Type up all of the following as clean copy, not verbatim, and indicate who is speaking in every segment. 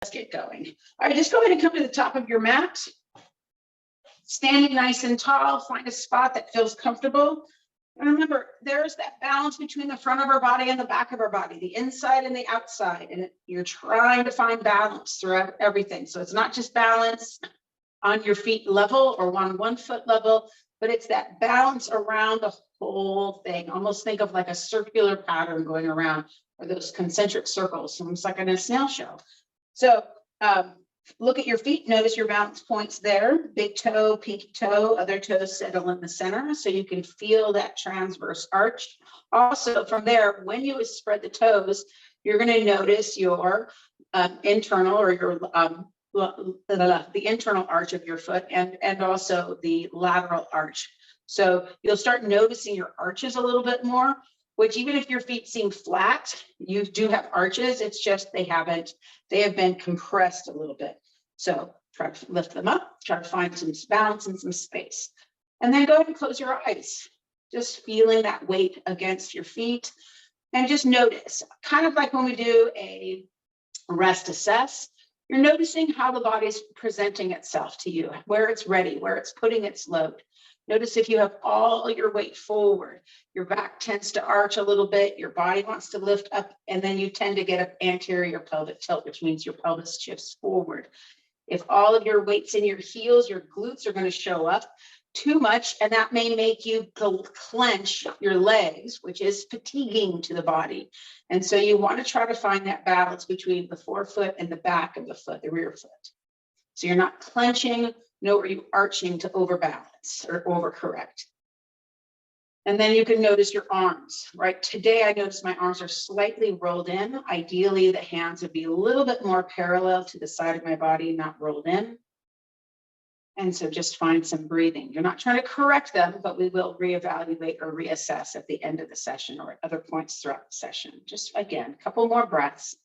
Speaker 1: Let's get going. All right, just go ahead and come to the top of your mat. Standing nice and tall, find a spot that feels comfortable. And remember, there's that balance between the front of our body and the back of our body, the inside and the outside. And you're trying to find balance throughout everything. So it's not just balance on your feet level or on 1 foot level, but it's that balance around the whole thing. Almost think of like a circular pattern going around, or those concentric circles, almost like in a snail shell. So look at your feet, notice your balance points there, big toe, pinky toe, other toes settle in the center, so you can feel that transverse arch. Also from there, when you spread the toes, you're going to notice your internal, or your the internal arch of your foot, and also the lateral arch. So you'll start noticing your arches a little bit more, which even if your feet seem flat, you do have arches. It's just they have been compressed a little bit. So try to lift them up, try to find some balance and some space. And then go ahead and close your eyes, just feeling that weight against your feet. And just notice, kind of like when we do a rest assess, you're noticing how the body's presenting itself to you, where it's ready, where it's putting its load. Notice if you have all your weight forward, your back tends to arch a little bit, your body wants to lift up, and then you tend to get an anterior pelvic tilt, which means your pelvis shifts forward. If all of your weight's in your heels, your glutes are going to show up too much, and that may make you clench your legs, which is fatiguing to the body. And so you want to try to find that balance between the forefoot and the back of the foot, the rear foot. So you're not clenching, nor are you arching to overbalance or overcorrect. And then you can notice your arms, right? Today I notice my arms are slightly rolled in. Ideally, the hands would be a little bit more parallel to the side of my body, not rolled in. And so just find some breathing. You're not trying to correct them, but we will reevaluate or reassess at the end of the session or at other points throughout the session. Just again, a couple more breaths.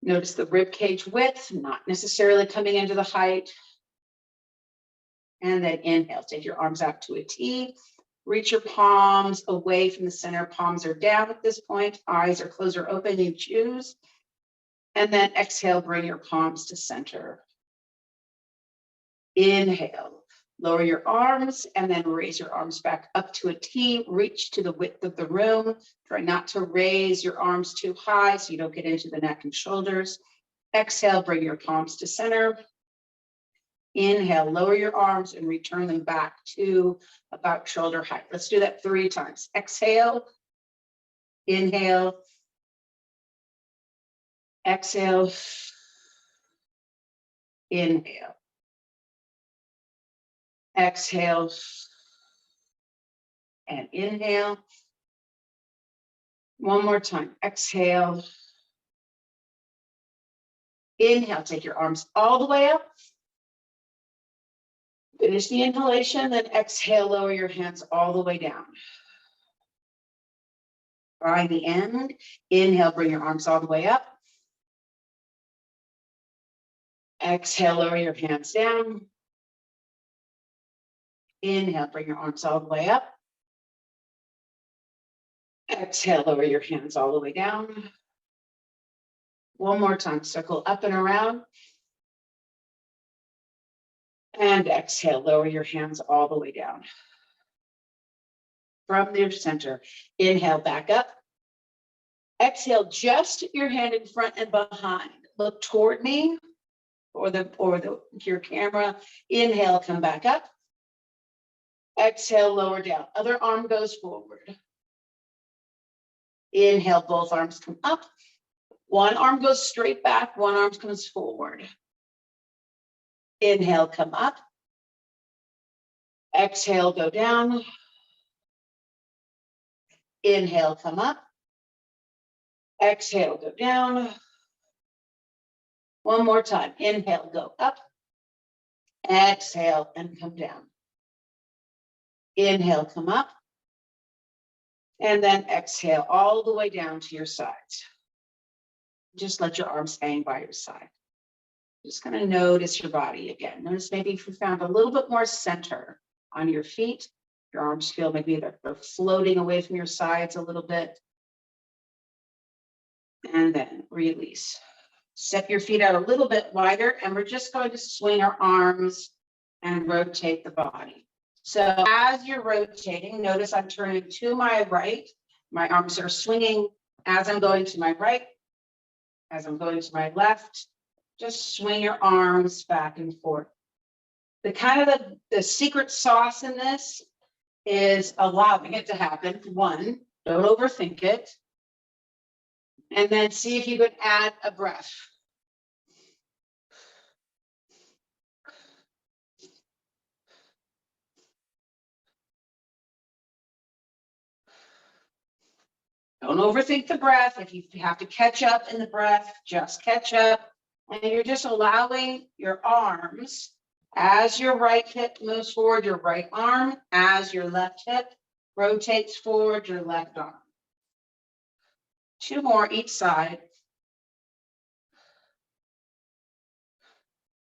Speaker 1: Notice the rib cage width, not necessarily coming into the height. And then inhale, take your arms out to a T. Reach your palms away from the center. Palms are down at this point. Eyes are closed or open, you choose. And then exhale, bring your palms to center. Inhale, lower your arms and then raise your arms back up to a T. Reach to the width of the room. Try not to raise your arms too high so you don't get into the neck and shoulders. Exhale, bring your palms to center. Inhale, lower your arms and return them back to about shoulder height. Let's do that 3 times. Exhale, inhale, exhale, inhale, exhale, and inhale. One more time. Exhale, inhale, take your arms all the way up. Finish the inhalation, then exhale, lower your hands all the way down. By the end, inhale, bring your arms all the way up. Exhale, lower your hands down. Inhale, bring your arms all the way up. Exhale, lower your hands all the way down. One more time, circle up and around. And exhale, lower your hands all the way down. From your center, inhale, back up. Exhale, just your hand in front and behind. Look toward me or your camera. Inhale, come back up. Exhale, lower down. Other arm goes forward. Inhale, both arms come up. One arm goes straight back, one arm comes forward. Inhale, come up. Exhale, go down. Inhale, come up. Exhale, go down. One more time. Inhale, go up. Exhale, and come down. Inhale, come up. And then exhale all the way down to your sides. Just let your arms hang by your side. Just going to notice your body again. Notice maybe if you found a little bit more center on your feet, your arms feel maybe they're floating away from your sides a little bit. And then release. Step your feet out a little bit wider, and we're just going to swing our arms and rotate the body. So as you're rotating, notice I'm turning to my right. My arms are swinging as I'm going to my right, as I'm going to my left. Just swing your arms back and forth. The kind of the secret sauce in this is allowing it to happen. One, don't overthink it. And then see if you could add a breath. Don't overthink the breath. If you have to catch up in the breath, just catch up. And you're just allowing your arms, as your right hip moves forward, your right arm, as your left hip rotates forward, your left arm. 2 more each side.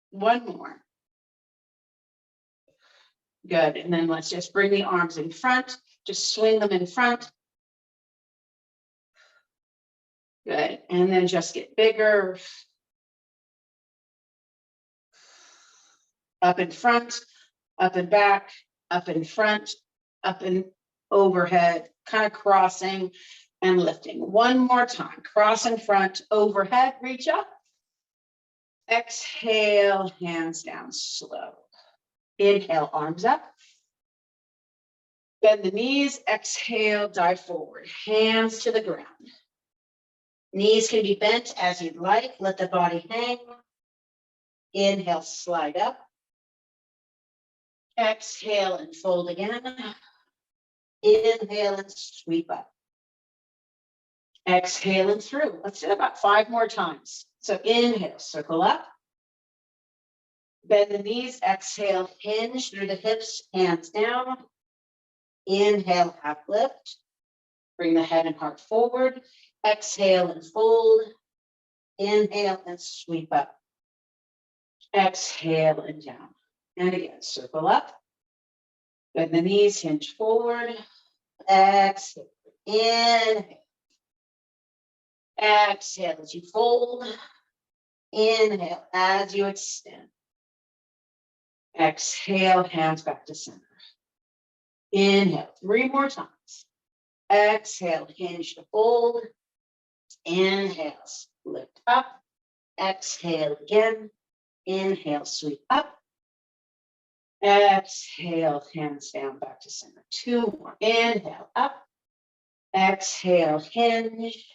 Speaker 1: 1 more. Good. And then let's just bring the arms in front. Just swing them in front. Good. And then just get bigger. Up in front, up and back, up in front, up and overhead, kind of crossing and lifting. 1 more time. Cross in front, overhead, reach up. Exhale, hands down slow. Inhale, arms up. Bend the knees, exhale, dive forward. Hands to the ground. Knees can be bent as you'd like. Let the body hang. Inhale, slide up. Exhale and fold again. Inhale and sweep up. Exhale and through. Let's do it about 5 more times. So inhale, circle up. Bend the knees, exhale, hinge through the hips, hands down. Inhale, half lift. Bring the head and heart forward. Exhale and fold. Inhale and sweep up. Exhale and down. And again, circle up. Bend the knees, hinge forward. Exhale. Inhale. Exhale as you fold. Inhale as you extend. Exhale, hands back to center. Inhale, 3 more times. Exhale, hinge to fold. Inhale, lift up. Exhale again. Inhale, sweep up. Exhale, hands down back to center. 2 more. Inhale, up. Exhale, hinge.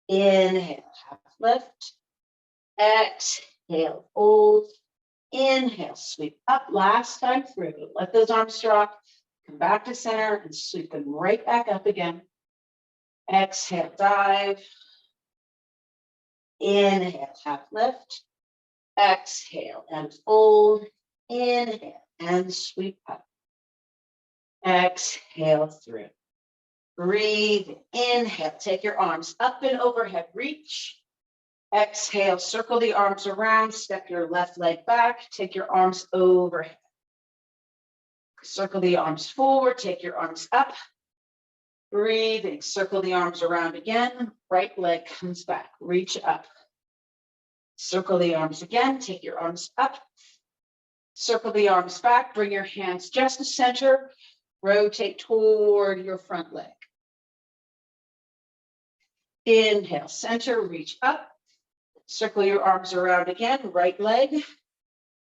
Speaker 1: Inhale, half lift. Exhale, fold. Inhale, sweep up. Last time through. Let those arms drop. Come back to center and sweep them right back up again. Exhale, dive. Inhale, half lift. Exhale and fold. Inhale and sweep up. Exhale through. Breathe. Inhale. Take your arms up and overhead. Reach. Exhale. Circle the arms around. Step your left leg back. Take your arms overhead. Circle the arms forward. Take your arms up. Breathing. Circle the arms around again. Right leg comes back. Reach up. Circle the arms again. Take your arms up. Circle the arms back. Bring your hands just to center. Rotate toward your front leg. Inhale, center, reach up. Circle your arms around again. Right leg.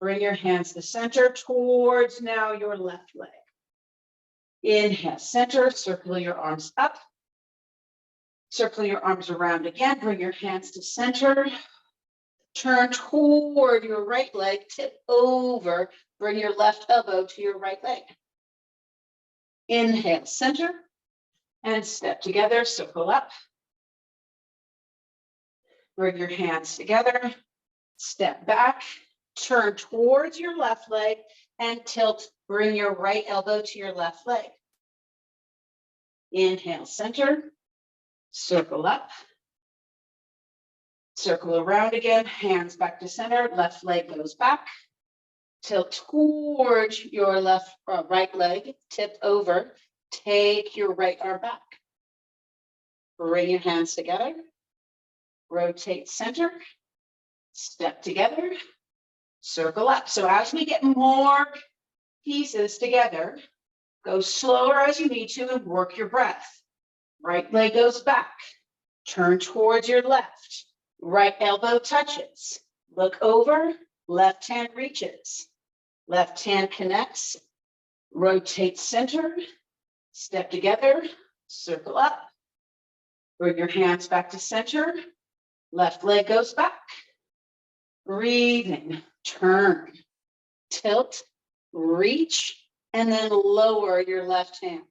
Speaker 1: Bring your hands to center towards now your left leg. Inhale, center, circle your arms up. Circle your arms around again. Bring your hands to center. Turn toward your right leg, tip over. Bring your left elbow to your right leg. Inhale, center, and step together, circle up. Bring your hands together, step back, turn towards your left leg, and tilt. Bring your right elbow to your left leg. Inhale, center, circle up. Circle around again, hands back to center, left leg goes back. Tilt towards your right leg, tip over, take your right arm back. Bring your hands together. rotate center, step together, circle up. So as we get more pieces together, go slower as you need to and work your breath. Right leg goes back, turn towards your left, right elbow touches, look over, left hand reaches, left hand connects, rotate center, step together, circle up, bring your hands back to center, left leg goes back, breathing, turn, tilt, reach, and then lower your left hand.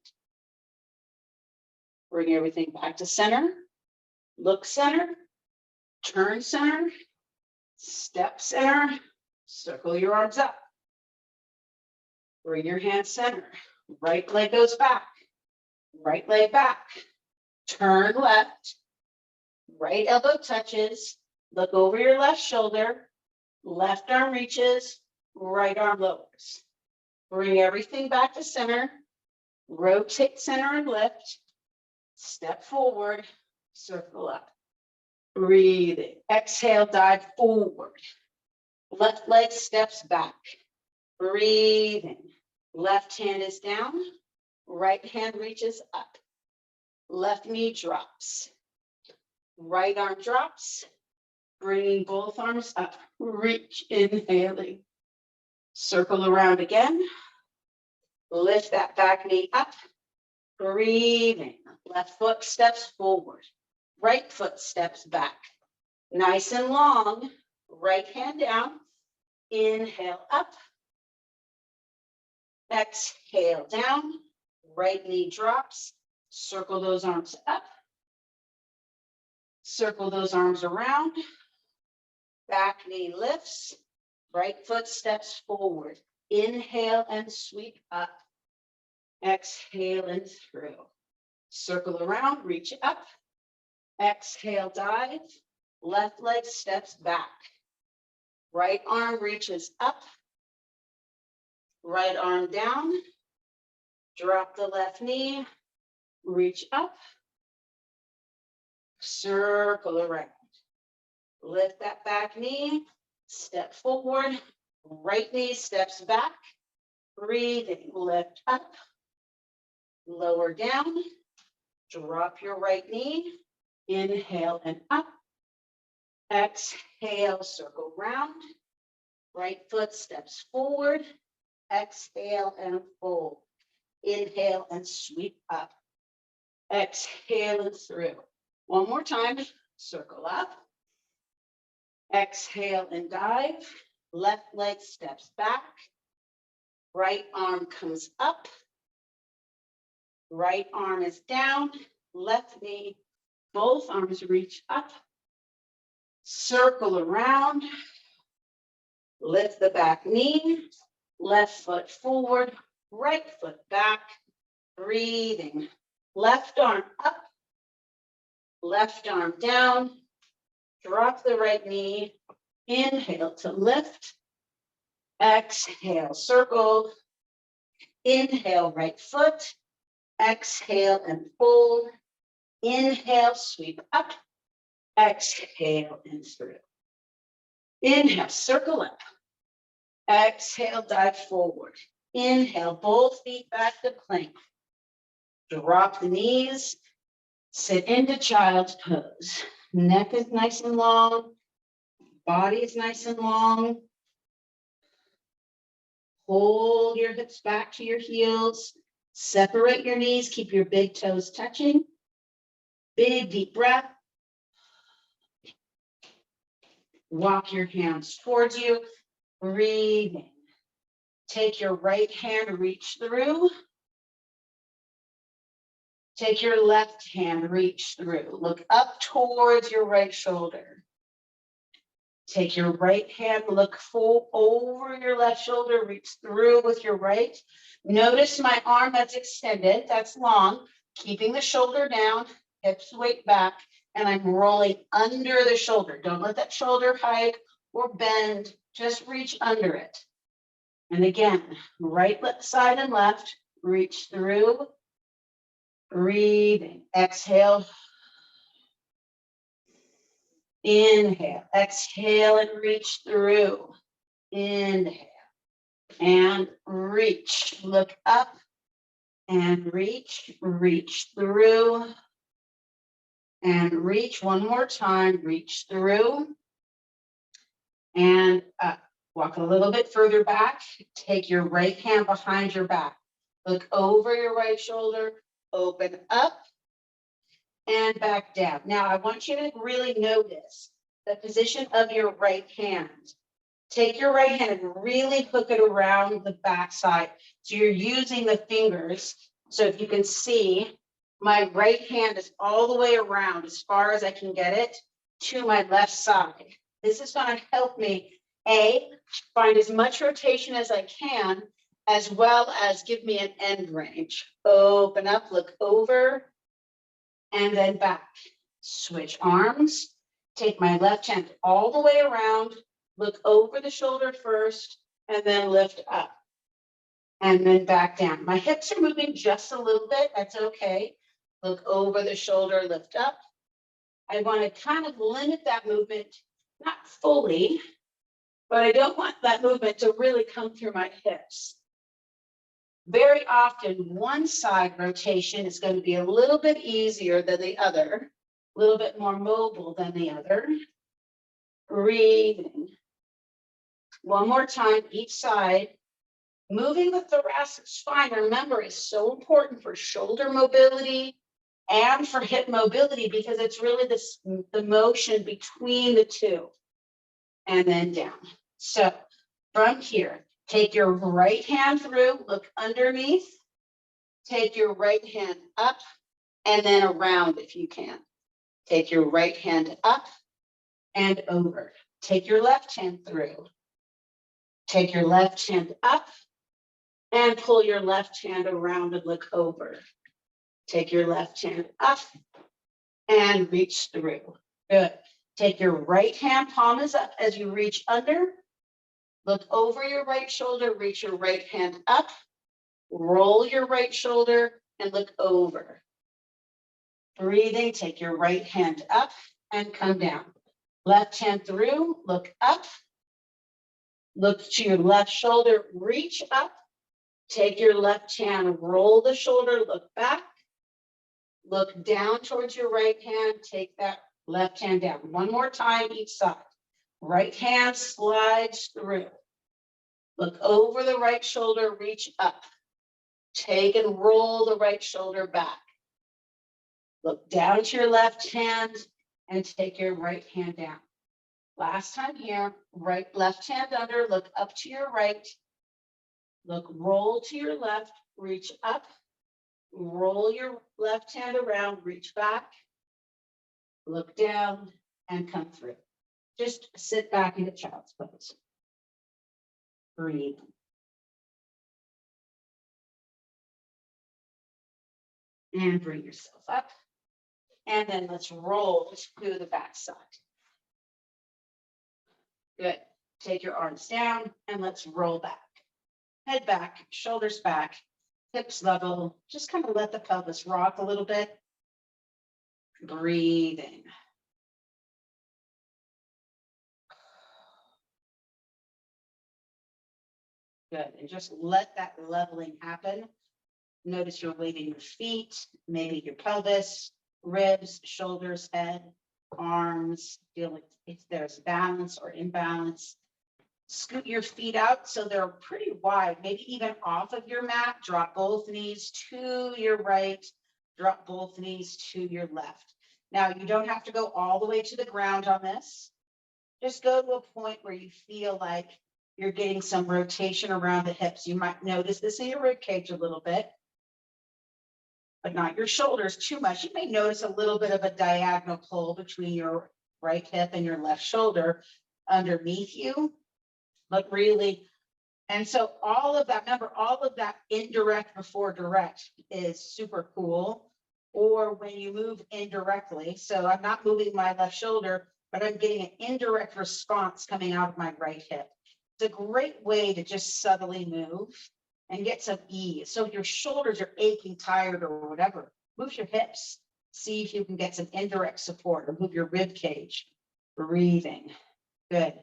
Speaker 1: Bring everything back to center, look center, turn center, step center, circle your arms up. Bring your hands center, right leg goes back, right leg back, turn left, right elbow touches, look over your left shoulder, left arm reaches, right arm lowers. Bring everything back to center, rotate center and lift, step forward, circle up. Breathing, exhale, dive forward. Left leg steps back. Breathing, left hand is down, right hand reaches up. Left knee drops, right arm drops, bringing both arms up, reach, inhaling. Circle around again, lift that back knee up, breathing. Left foot steps forward, right foot steps back. Nice and long, right hand down, inhale up, exhale down, right knee drops, circle those arms up, circle those arms around, back knee lifts, right foot steps forward, inhale and sweep up, exhale and through. Circle around, reach up, exhale, dive, left leg steps back, right arm reaches up, right arm down, drop the left knee, reach up, circle around, lift that back knee, step forward, right knee steps back, breathing, lift up, lower down, drop your right knee, inhale and up, exhale, circle round, right foot steps forward, exhale and fold, inhale and sweep up, exhale and through. One more time, circle up, exhale and dive, left leg steps back, right arm comes up, right arm is down, left knee, both arms reach up, circle around, lift the back knee, left foot forward, right foot back, breathing, left arm up, left arm down, drop the right knee, inhale to lift, exhale, circle, inhale, right foot, exhale and fold, inhale, sweep up, exhale and through. Inhale, circle up, exhale, dive forward, inhale, both feet back to plank, drop the knees, sit into child's pose. Neck is nice and long, body is nice and long. Hold your hips back to your heels. Separate your knees, keep your big toes touching. Big deep breath. Walk your hands towards you, breathing. Take your right hand, reach through. Take your left hand, reach through. Look up towards your right shoulder. Take your right hand, look full over your left shoulder, reach through with your right. Notice my arm that's extended, that's long, keeping the shoulder down, hips weight back, and I'm rolling under the shoulder. Don't let that shoulder hike or bend, just reach under it. And again, right side and left, reach through, breathing, exhale. Inhale, exhale and reach through. Inhale and reach. Look up and reach through. And reach one more time, reach through. And up. Walk a little bit further back. Take your right hand behind your back. Look over your right shoulder, open up and back down. Now I want you to really notice the position of your right hand. Take your right hand and really hook it around the back side. So you're using the fingers. So if you can see, my right hand is all the way around as far as I can get it to my left side. This is going to help me, find as much rotation as I can, as well as give me an end range. Open up, look over, and then back. Switch arms. Take my left hand all the way around, look over the shoulder first, and then lift up. And then back down. My hips are moving just a little bit. That's okay. Look over the shoulder, lift up. I want to kind of limit that movement, not fully, but I don't want that movement to really come through my hips. Very often, one side rotation is going to be a little bit easier than the other, a little bit more mobile than the other. Breathing. One more time, each side. Moving the thoracic spine, remember, is so important for shoulder mobility and for hip mobility, because it's really the motion between the two. And then down. So from here, take your right hand through, look underneath, take your right hand up and then around if you can. Take your right hand up and over. Take your left hand through. Take your left hand up and pull your left hand around and look over. Take your left hand up and reach through. Good. Take your right hand, palm is up as you reach under. Look over your right shoulder, reach your right hand up, roll your right shoulder and look over. Breathing, take your right hand up and come down. Left hand through, look up. Look to your left shoulder, reach up. Take your left hand, roll the shoulder, look back. Look down towards your right hand, take that left hand down. One more time each side. Right hand slides through. Look over the right shoulder, reach up. Take and roll the right shoulder back. Look down to your left hand and take your right hand down. Last time here, left hand under, look up to your right. Look, roll to your left, reach up. Roll your left hand around, reach back. Look down and come through. Just sit back in a child's pose. Breathe. And bring yourself up. And then let's roll to the back side. Good. Take your arms down and let's roll back. Head back, shoulders back, hips level. Just kind of let the pelvis rock a little bit. Breathing. Good. And just let that leveling happen. Notice you're leaving your feet, maybe your pelvis, ribs, shoulders, head, arms. Feel if there's balance or imbalance. Scoot your feet out so they're pretty wide, maybe even off of your mat. Drop both knees to your right. Drop both knees to your left. Now, you don't have to go all the way to the ground on this. Just go to a point where you feel like you're getting some rotation around the hips. You might notice this in your rib cage a little bit, but not your shoulders too much. You may notice a little bit of a diagonal pull between your right hip and your left shoulder underneath you, but really, and so all of that, remember, all of that indirect before direct is super cool. Or when you move indirectly, so I'm not moving my left shoulder, but I'm getting an indirect response coming out of my right hip. It's a great way to just subtly move and get some ease. So if your shoulders are aching, tired, or whatever, move your hips. See if you can get some indirect support, or move your rib cage. Breathing. Good.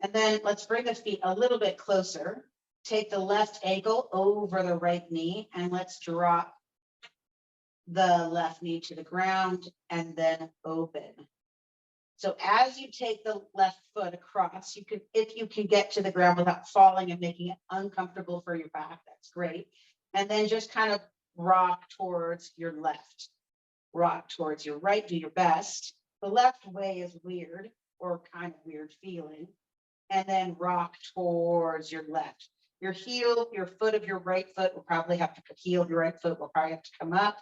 Speaker 1: And then let's bring the feet a little bit closer. Take the left ankle over the right knee and let's drop the left knee to the ground and then open. So as you take the left foot across, you can, if you can get to the ground without falling and making it uncomfortable for your back, that's great. And then just kind of rock towards your left, rock towards your right, do your best. The left way is weird or kind of weird feeling. And then rock towards your left. Your heel, your foot of your right foot will probably have to, heel of your right foot will probably have to come up.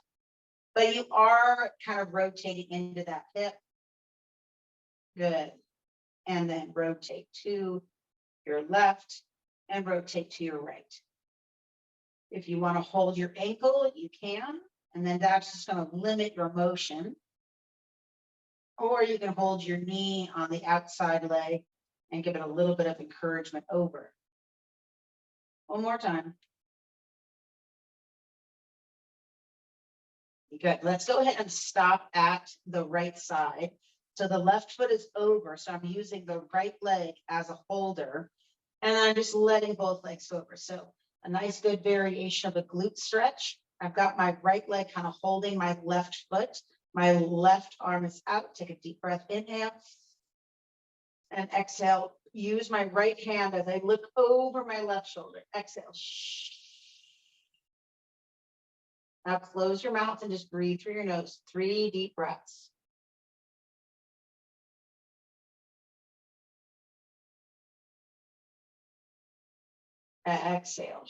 Speaker 1: But you are kind of rotating into that hip. Good. And then rotate to your left and rotate to your right. If you want to hold your ankle, you can. And then that's just going to limit your motion. Or you can hold your knee on the outside leg and give it a little bit of encouragement over. One more time. Good. Let's go ahead and stop at the right side. So the left foot is over. So I'm using the right leg as a holder. And I'm just letting both legs over. So a nice good variation of a glute stretch. I've got my right leg kind of holding my left foot. My left arm is out. Take a deep breath. Inhale. And exhale. Use my right hand as I look over my left shoulder. Exhale. Now close your mouth and just breathe through your nose. 3 deep breaths. Exhale.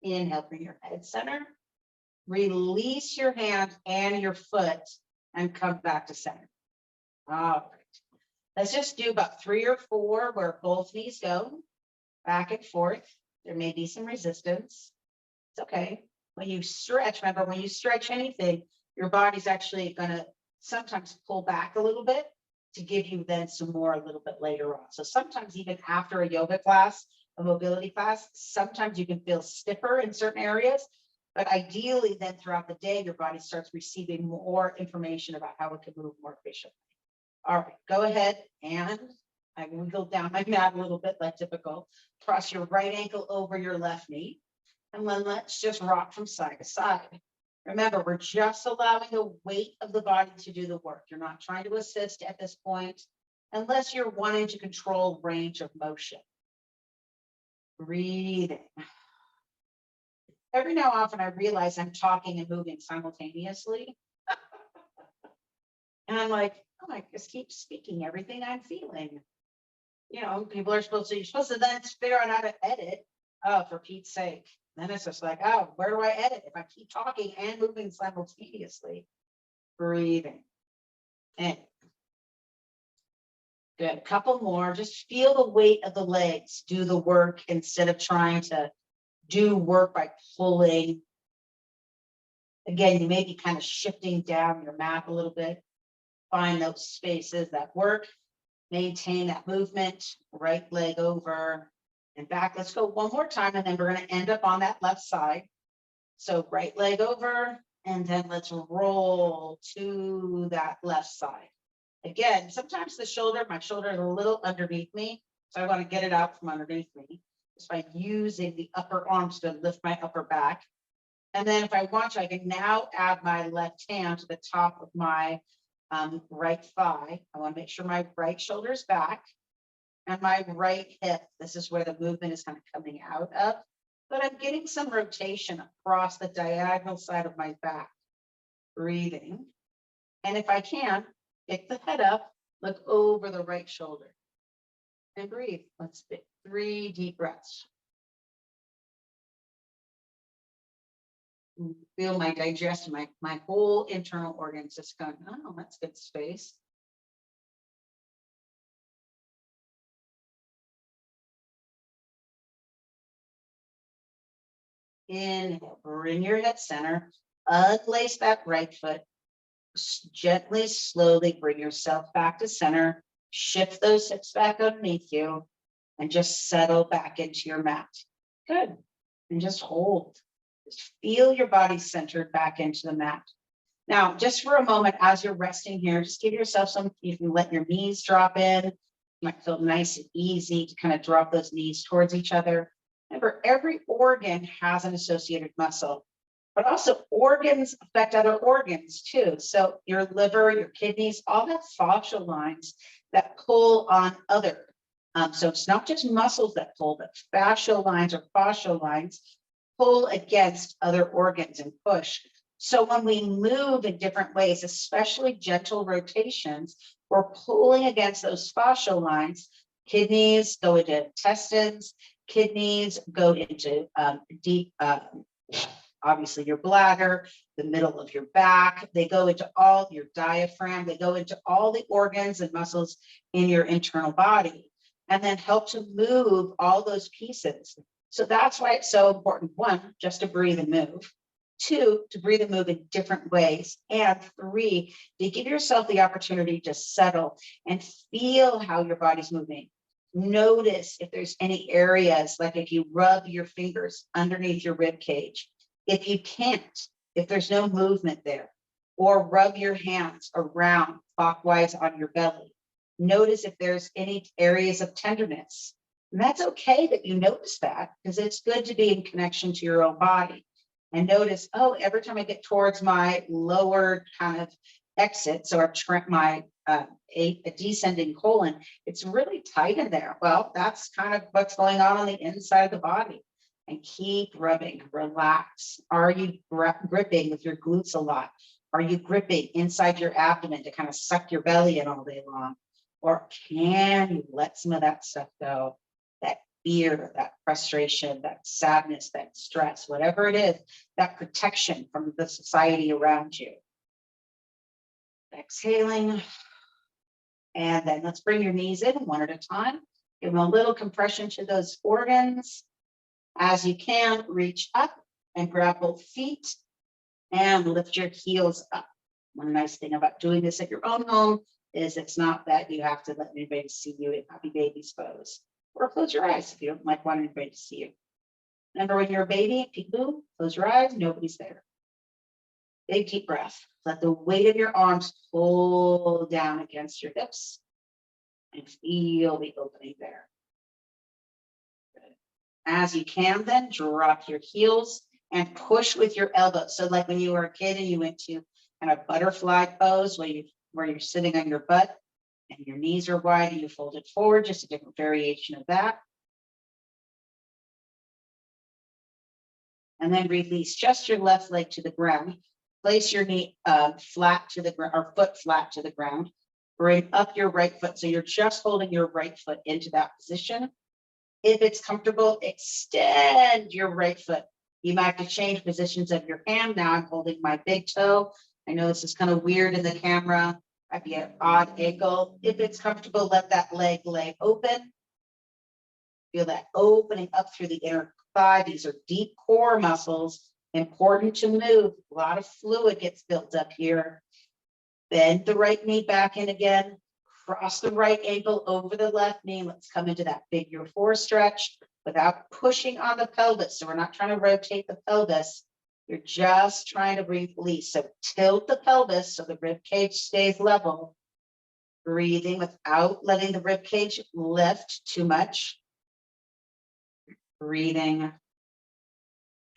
Speaker 1: Inhale, bring your head center. Release your hand and your foot and come back to center. All right. Let's just do about 3 or 4 where both knees go back and forth. There may be some resistance. It's okay. When you stretch, remember, when you stretch anything, your body's actually going to sometimes pull back a little bit to give you then some more a little bit later on. So sometimes even after a yoga class, a mobility class, sometimes you can feel stiffer in certain areas. But ideally, then throughout the day, your body starts receiving more information about how it can move more efficiently. All right, go ahead and I wiggle down my mat a little bit like typical. Cross your right ankle over your left knee. And then let's just rock from side to side. Remember, we're just allowing the weight of the body to do the work. You're not trying to assist at this point, unless you're wanting to control range of motion. Breathing. Every now and often I realize I'm talking and moving simultaneously. And I'm like, oh, I just keep speaking everything I'm feeling. You know, people are supposed to, you're supposed to then figure out how to edit. Oh, for Pete's sake. Then it's just like, oh, where do I edit if I keep talking and moving simultaneously? Breathing. And good. A couple more. Just feel the weight of the legs. Do the work instead of trying to do work by pulling. Again, you may be kind of shifting down your mat a little bit. Find those spaces that work. Maintain that movement. Right leg over and back. Let's go one more time, and then we're going to end up on that left side. So right leg over, and then let's roll to that left side. Again, sometimes the shoulder, my shoulder is a little underneath me, so I want to get it out from underneath me just by using the upper arms to lift my upper back. And then if I want to, I can now add my left hand to the top of my right thigh. I want to make sure my right shoulder is back. And my right hip, this is where the movement is kind of coming out of, but I'm getting some rotation across the diagonal side of my back. Breathing. And if I can, pick the head up, look over the right shoulder and breathe. Let's take 3 deep breaths. Feel my digestion, my whole internal organs just going, oh, that's good space. Inhale, bring your head center, unlace that right foot, gently, slowly bring yourself back to center, shift those hips back underneath you, and just settle back into your mat. Good. And just hold. Just feel your body centered back into the mat. Now, just for a moment, as you're resting here, just give yourself some, you can let your knees drop in. You might feel nice and easy to kind of drop those knees towards each other. Remember, every organ has an associated muscle, but also organs affect other organs too. So your liver, your kidneys, all have fascial lines that pull on other. So it's not just muscles that pull, but fascial lines or fascial lines pull against other organs and push. So when we move in different ways, especially gentle rotations, we're pulling against those fascial lines. Kidneys go into intestines, kidneys go into deep, obviously your bladder, the middle of your back, they go into all your diaphragm, they go into all the organs and muscles in your internal body, and then help to move all those pieces. So that's why it's so important. One, just to breathe and move. Two, to breathe and move in different ways. And three, to give yourself the opportunity to settle and feel how your body's moving. Notice if there's any areas, like if you rub your fingers underneath your rib cage, if you can't, if there's no movement there, or rub your hands around clockwise on your belly. Notice if there's any areas of tenderness. And that's okay that you notice that, because it's good to be in connection to your own body. And notice, oh, every time I get towards my lower kind of exit, so my a descending colon, it's really tight in there. Well, that's kind of what's going on the inside of the body. And keep rubbing, relax. Are you gripping with your glutes a lot? Are you gripping inside your abdomen to kind of suck your belly in all day long? Or can you let some of that stuff go? That fear, that frustration, that sadness, that stress, whatever it is, that protection from the society around you. Exhaling. And then let's bring your knees in one at a time. Give them a little compression to those organs. As you can, reach up and grab both feet and lift your heels up. One nice thing about doing this at your own home is it's not that you have to let anybody see you in happy baby's pose. Or close your eyes if you don't like wanting anybody to see you. Remember, when you're a baby, peekaboo, close your eyes, nobody's there. Big deep breath. Let the weight of your arms pull down against your hips and feel the opening there. Good. As you can, then drop your heels and push with your elbows. So like when you were a kid and you went to kind of butterfly pose where you're sitting on your butt and your knees are wide and you fold it forward, just a different variation of that. And then release just your left leg to the ground. Place your knee flat to the ground, or foot flat to the ground. Bring up your right foot. So you're just holding your right foot into that position. If it's comfortable, extend your right foot. You might have to change positions of your hand. Now I'm holding my big toe. I know this is kind of weird in the camera. Might be an odd angle. If it's comfortable, let that leg lay open. Feel that opening up through the inner thigh. These are deep core muscles. Important to move. A lot of fluid gets built up here. Bend the right knee back in again. Cross the right ankle over the left knee. Let's come into that figure four stretch without pushing on the pelvis. So we're not trying to rotate the pelvis. You're just trying to release. So tilt the pelvis so the rib cage stays level. Breathing without letting the rib cage lift too much. Breathing.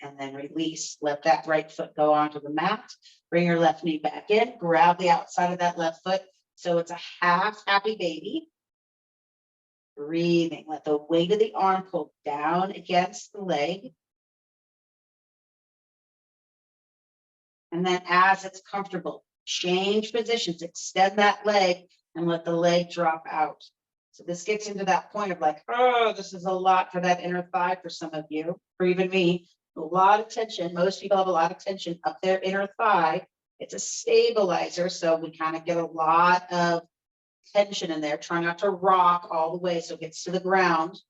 Speaker 1: And then release. Let that right foot go onto the mat. Bring your left knee back in. Grab the outside of that left foot. So it's a half happy baby. Breathing. Let the weight of the arm pull down against the leg. And then as it's comfortable, change positions. Extend that leg and let the leg drop out. So this gets into that point of like, oh, this is a lot for that inner thigh for some of you, or even me. A lot of tension. Most people have a lot of tension up their inner thigh. It's a stabilizer. So we kind of get a lot of tension in there. Try not to rock all the way so it gets to the ground.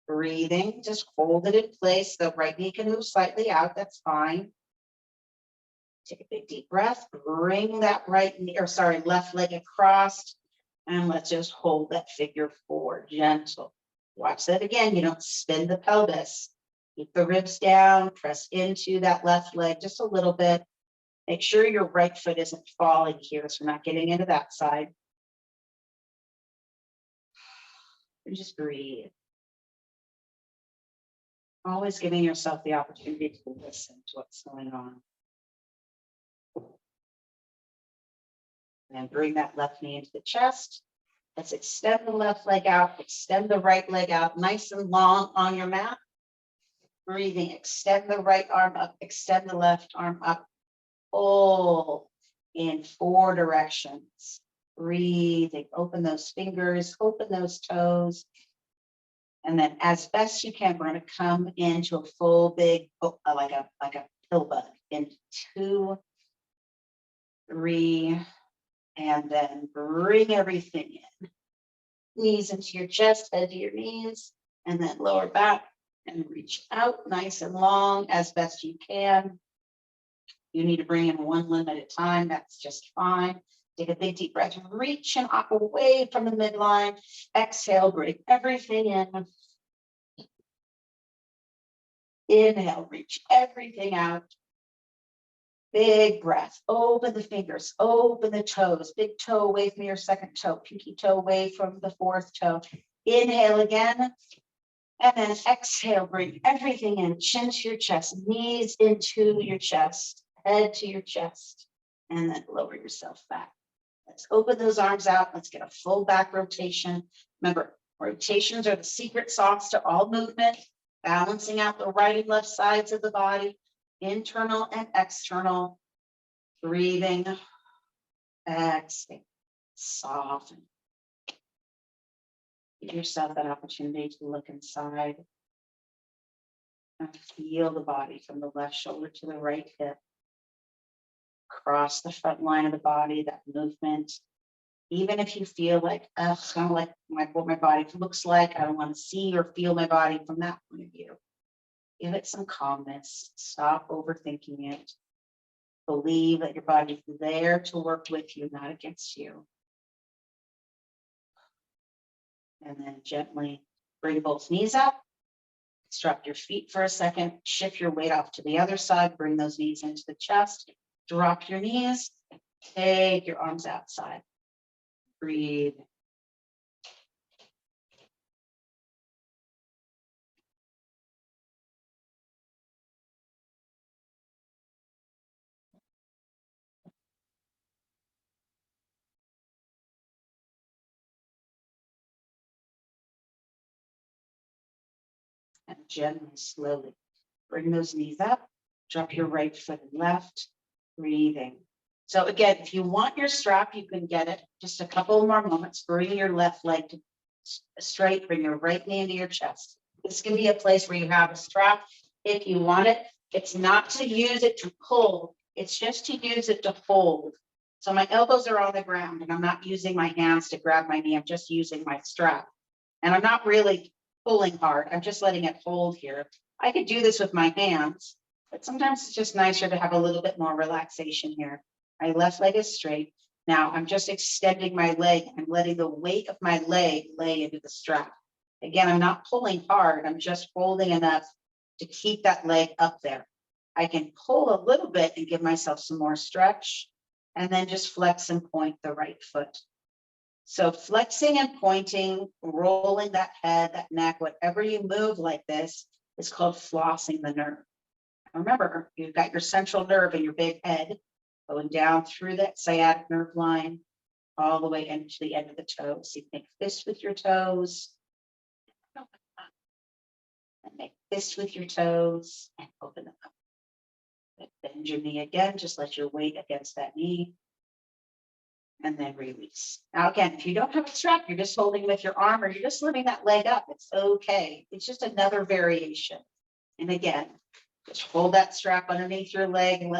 Speaker 1: Breathing, just hold it in place. The right knee can move slightly out. That's fine. Take a big deep breath. Bring that left leg across. And let's just hold that figure four, gentle. Watch that again. You don't spin the pelvis. Keep the ribs down, press into that left leg just a little bit. Make sure your right foot isn't falling here, so we're not getting into that side. And just breathe. Always giving yourself the opportunity to listen to what's going on. And then bring that left knee into the chest. Let's extend the left leg out, extend the right leg out, nice and long on your mat. Breathing, extend the right arm up, extend the left arm up. Pull in 4 directions. Breathing, open those fingers, open those toes. And then as best you can, we're going to come into a full big, like a pill bug in 2, 3, and then bring everything in. Knees into your chest, head to your knees, and then lower back and reach out nice and long as best you can. You need to bring in 1 limb at a time. That's just fine. Take a big deep breath, reach and up away from the midline. Exhale, bring everything in. Inhale, reach everything out. Big breath, open the fingers, open the toes, big toe away from your second toe, pinky toe away from the 4th toe. Inhale again, and then exhale, bring everything in, chin to your chest, knees into your chest, head to your chest, and then lower yourself back. Let's open those arms out. Let's get a full back rotation. Remember, rotations are the secret sauce to all movement, balancing out the right and left sides of the body, internal and external. Breathing, exhale, soften. Give yourself that opportunity to look inside and feel the body from the left shoulder to the right hip. Across the front line of the body, that movement. Even if you feel like, kind of like what my body looks like, I don't want to see or feel my body from that point of view. Give it some calmness. Stop overthinking it. Believe that your body is there to work with you, not against you. And then gently bring both knees up. Drop your feet for a second. Shift your weight off to the other side. Bring those knees into the chest. Drop your knees. Take your arms outside. Breathe. And gently, slowly bring those knees up. Drop your right foot and left. Breathing. So again, if you want your strap, you can get it. Just a couple more moments. Bring your left leg to straight. Bring your right knee into your chest. This can be a place where you have a strap if you want it. It's not to use it to pull. It's just to use it to hold. So my elbows are on the ground and I'm not using my hands to grab my knee. I'm just using my strap. And I'm not really pulling hard. I'm just letting it hold here. I could do this with my hands, but sometimes it's just nicer to have a little bit more relaxation here. My left leg is straight. Now I'm just extending my leg. I'm letting the weight of my leg lay into the strap. Again, I'm not pulling hard. I'm just holding enough to keep that leg up there. I can pull a little bit and give myself some more stretch, and then just flex and point the right foot. So flexing and pointing, rolling that head, that neck, whatever you move like this is called flossing the nerve. Remember, you've got your central nerve in your big head going down through that sciatic nerve line all the way into the end of the toes. So you make fists with your toes and make fists with your toes and open them up. Bend your knee again, just let your weight against that knee. And then release. Now, again, if you don't have a strap, you're just holding with your arm or you're just lifting that leg up. It's okay. It's just another variation. And again, just hold that strap underneath your leg and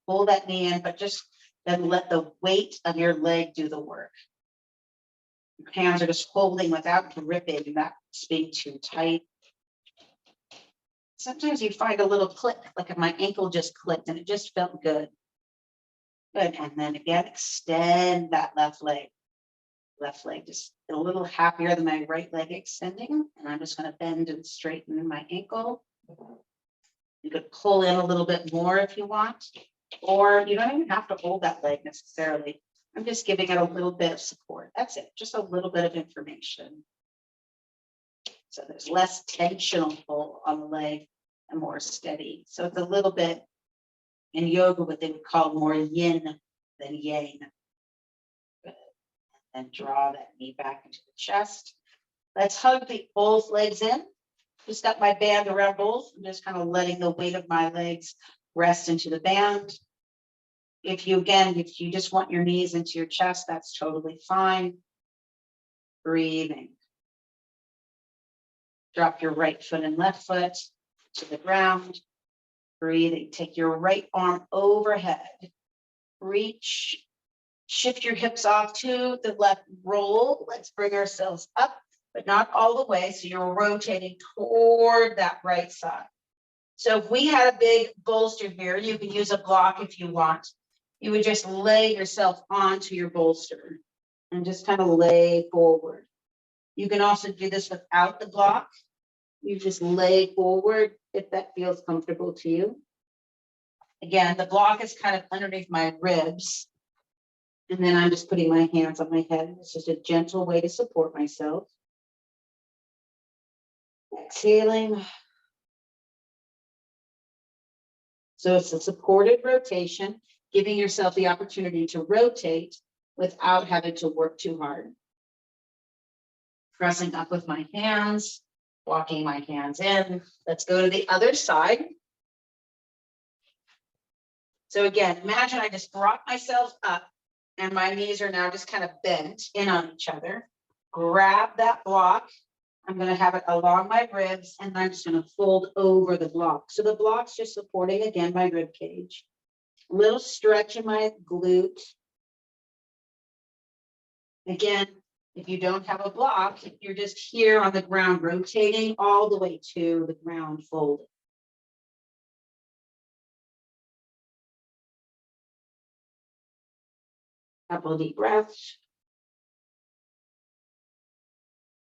Speaker 1: pull that knee in, but just then let the weight of your leg do the work. Your hands are just holding without gripping, not being too tight. Sometimes you find a little click, like if my ankle just clicked and it just felt good. Good, and then again, extend that left leg. Left leg just a little happier than my right leg extending. And I'm just going to bend and straighten my ankle. You could pull in a little bit more if you want, or you don't even have to hold that leg necessarily. I'm just giving it a little bit of support. That's it, just a little bit of information. So there's less tensional pull on the leg and more steady. So it's a little bit in yoga, what they would call more yin than yang. Good. And draw that knee back into the chest. Let's hug both legs in. Just got my band around both. I'm just kind of letting the weight of my legs rest into the band. If you just want your knees into your chest, that's totally fine. Breathing. Drop your right foot and left foot to the ground. Breathing. Take your right arm overhead. Reach. Shift your hips off to the left. Roll. Let's bring ourselves up, but not all the way. So you're rotating toward that right side. So if we had a big bolster here, you can use a block if you want. You would just lay yourself onto your bolster and just kind of lay forward. You can also do this without the block. You just lay forward if that feels comfortable to you. Again, the block is kind of underneath my ribs. And then I'm just putting my hands on my head. It's just a gentle way to support myself. Exhaling. So it's a supported rotation, giving yourself the opportunity to rotate without having to work too hard. Pressing up with my hands, walking my hands in. Let's go to the other side. So again, imagine I just brought myself up and my knees are now just kind of bent in on each other. Grab that block. I'm going to have it along my ribs and I'm just going to fold over the block. So the block's just supporting again my rib cage. A little stretch in my glute. Again, if you don't have a block, you're just here on the ground, rotating all the way to the ground, folded. Couple of deep breaths.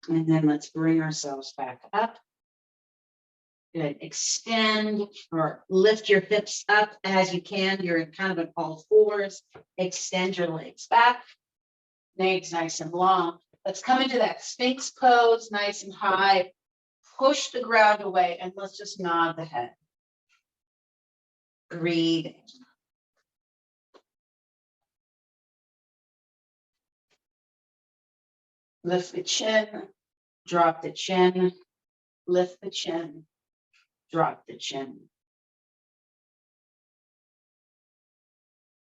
Speaker 1: And then let's bring ourselves back up. Good. Extend or lift your hips up as you can. You're in kind of an all fours. Extend your legs back. Legs nice and long. Let's come into that Sphinx pose, nice and high. Push the ground away and let's just nod the head. Breathe. Lift the chin, drop the chin, lift the chin, drop the chin.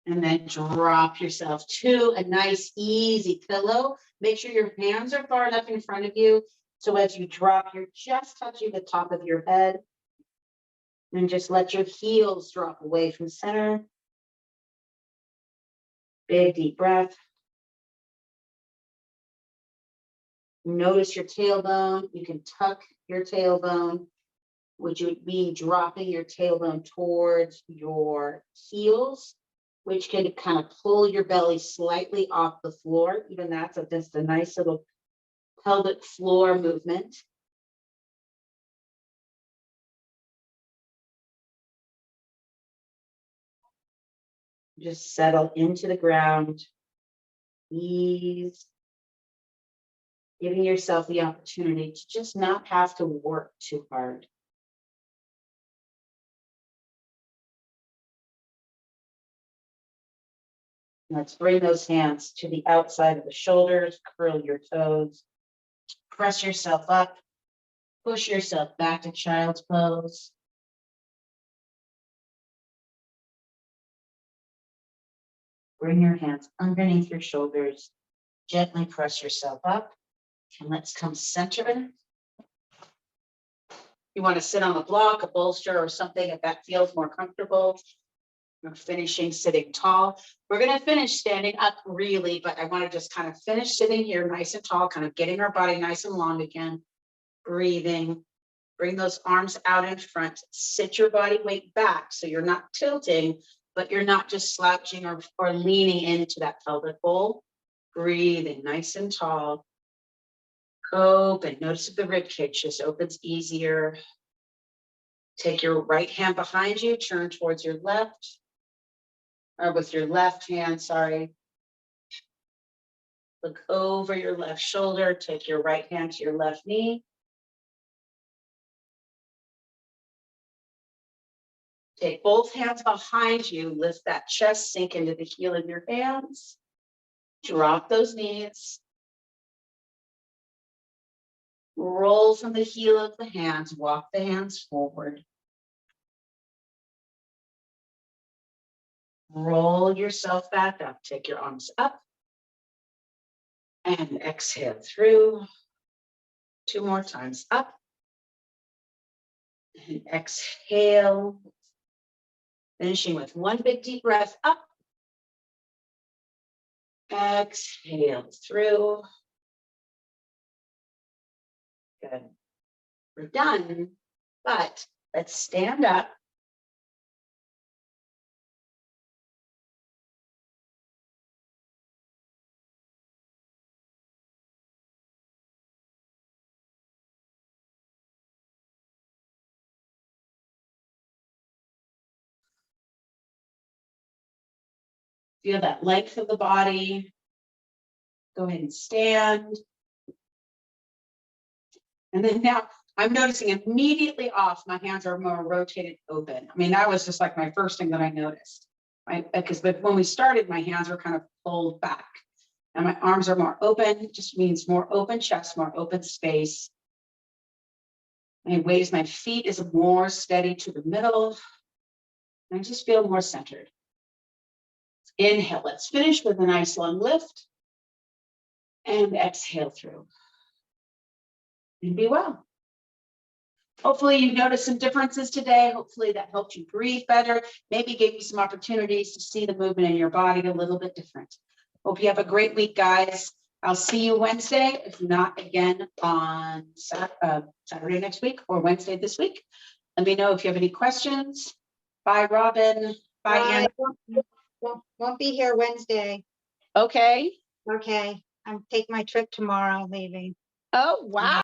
Speaker 1: And then drop yourself to a nice, easy pillow. Make sure your hands are far enough in front of you. So as you drop, you're just touching the top of your head. And just let your heels drop away from center. Big, deep breath. Notice your tailbone. You can tuck your tailbone, which would mean dropping your tailbone towards your heels, which can kind of pull your belly slightly off the floor. Even that's just a nice little pelvic floor movement. Just settle into the ground. Ease. Giving yourself the opportunity to just not have to work too hard. Let's bring those hands to the outside of the shoulders, curl your toes, press yourself up, push yourself back to child's pose. Bring your hands underneath your shoulders, gently press yourself up, and let's come center. You want to sit on a block, a bolster, or something if that feels more comfortable. We're finishing sitting tall. We're going to finish standing up really, but I want to just kind of finish sitting here nice and tall, kind of getting our body nice and long again. Breathing. Bring those arms out in front. Sit your body weight back so you're not tilting, but you're not just slouching or leaning into that pelvic bowl. Breathing nice and tall. Open. Notice if the rib cage just opens easier. Take your right hand behind you, turn towards your left, or with your left hand, sorry. Look over your left shoulder, take your right hand to your left knee. Take both hands behind you, lift that chest, sink into the heel of your hands. Drop those knees. Roll from the heel of the hands, walk the hands forward. Roll yourself back up, take your arms up. And exhale through. 2 more times, up. And exhale. Finishing with 1 big deep breath, up. Exhale through. Good. We're done, but let's stand up. Feel that length of the body. Go ahead and stand. And then now I'm noticing immediately off, my hands are more rotated open. I mean, that was just like my first thing that I noticed, right? But when we started, my hands were kind of pulled back and my arms are more open. It just means more open chest, more open space. My waist, my feet is more steady to the middle. I just feel more centered. Inhale, let's finish with a nice long lift. And exhale through. And be well. Hopefully you noticed some differences today. Hopefully that helped you breathe better. Maybe gave you some opportunities to see the movement in your body a little bit different. Hope you have a great week, guys. I'll see you Wednesday, if not again on Saturday next week or Wednesday this week. Let me know if you have any questions. Bye, Robin. Bye, Anna.
Speaker 2: Won't be here Wednesday.
Speaker 1: Okay.
Speaker 2: Okay. I'm taking my trip tomorrow, leaving.
Speaker 1: Oh, wow.